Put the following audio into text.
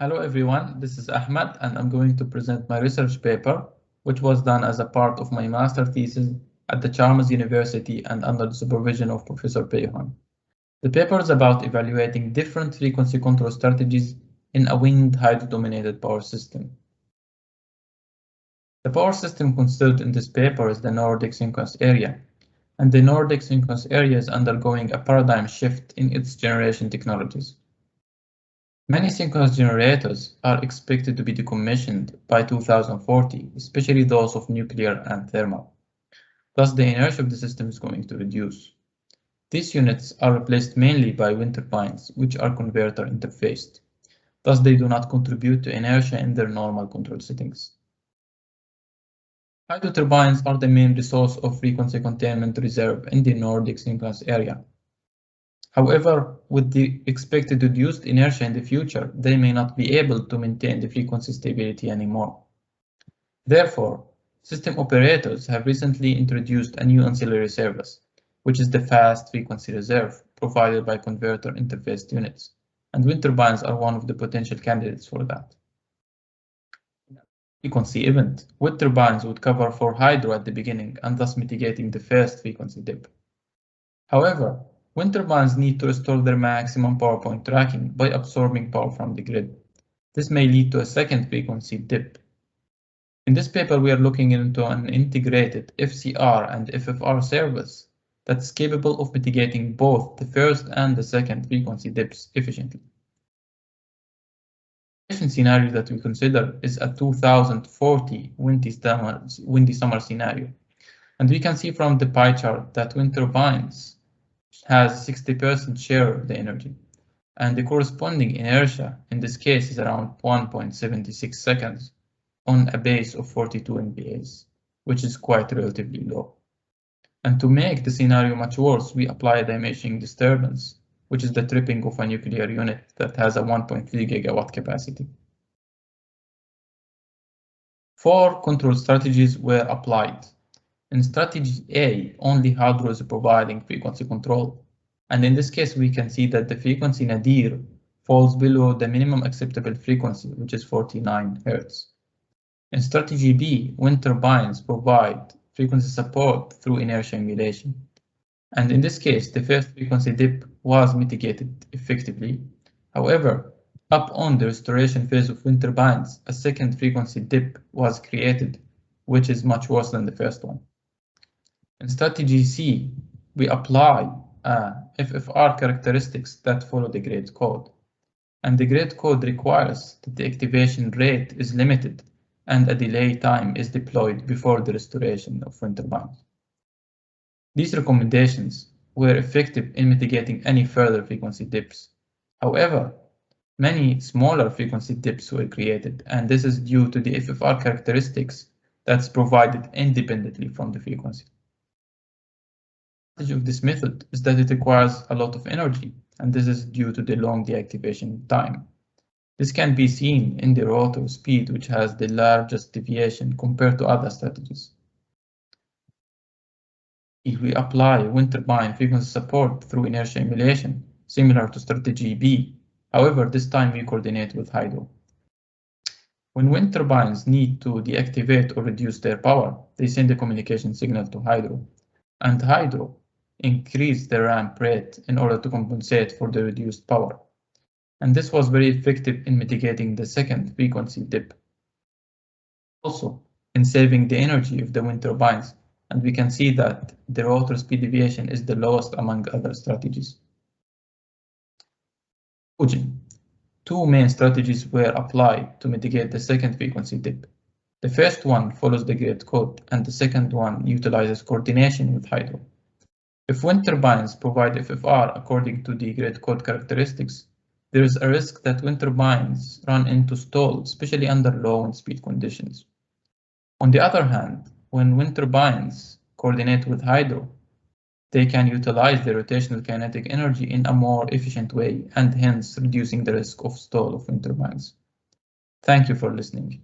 Hello everyone, this is Ahmed and I'm going to present my research paper, which was done as a part of my master thesis at the Chalmers University and under the supervision of Professor Peyhan. The paper is about evaluating different frequency control strategies in a wind hydro-dominated power system. The power system considered in this paper is the Nordic synchronous area, and the Nordic synchronous area is undergoing a paradigm shift in its generation technologies. Many synchronous generators are expected to be decommissioned by 2040, especially those of nuclear and thermal. Thus, the inertia of the system is going to reduce. These units are replaced mainly by wind turbines, which are converter interfaced. Thus, they do not contribute to inertia in their normal control settings. Hydro turbines are the main resource of frequency containment reserve in the Nordic synchronous area. However, with the expected reduced inertia in the future, they may not be able to maintain the frequency stability anymore. Therefore, system operators have recently introduced a new ancillary service, which is the fast frequency reserve provided by converter interfaced units, and wind turbines are one of the potential candidates for that. Frequency event, wind turbines would cover for hydro at the beginning and thus mitigating the first frequency dip. However, wind turbines need to restore their maximum power point tracking by absorbing power from the grid. This may lead to a second frequency dip. In this paper, we are looking into an integrated FCR and FFR service that's capable of mitigating both the first and the second frequency dips efficiently. The scenario that we consider is a 2040 windy summer scenario. And we can see from the pie chart that wind turbines has 60% share of the energy, and the corresponding inertia in this case is around 1.76 seconds on a base of 42 MVAs, which is quite relatively low. And to make the scenario much worse, we apply a diminishing disturbance, which is the tripping of a nuclear unit that has a 1.3 gigawatt capacity. 4 control strategies were applied. In strategy A, only hydro is providing frequency control, and in this case we can see that the frequency nadir falls below the minimum acceptable frequency, which is 49 Hz. In strategy B, wind turbines provide frequency support through inertia emulation, and in this case the first frequency dip was mitigated effectively. However, upon the restoration phase of wind turbines, a second frequency dip was created, which is much worse than the first one. In strategy C, we apply FFR characteristics that follow the grid code. And the grid code requires that the activation rate is limited and a delay time is deployed before the restoration of wind turbines. These recommendations were effective in mitigating any further frequency dips. However, many smaller frequency dips were created, and this is due to the FFR characteristics that's provided independently from the frequency. The advantage of this method is that it requires a lot of energy, and this is due to the long deactivation time. This can be seen in the rotor speed, which has the largest deviation compared to other strategies. If we apply wind turbine frequency support through inertia emulation, similar to strategy B, however, this time we coordinate with hydro. When wind turbines need to deactivate or reduce their power, they send a communication signal to hydro, and hydro increase the ramp rate in order to compensate for the reduced power. And this was very effective in mitigating the second frequency dip. Also, in saving the energy of the wind turbines, and we can see that the rotor speed deviation is the lowest among other strategies. Two main strategies were applied to mitigate the second frequency dip. The first one follows the grid code, and the second one utilizes coordination with hydro. If wind turbines provide FFR according to the grid code characteristics, there is a risk that wind turbines run into stall, especially under low wind speed conditions. On the other hand, when wind turbines coordinate with hydro, they can utilize the rotational kinetic energy in a more efficient way and hence reducing the risk of stall of wind turbines. Thank you for listening.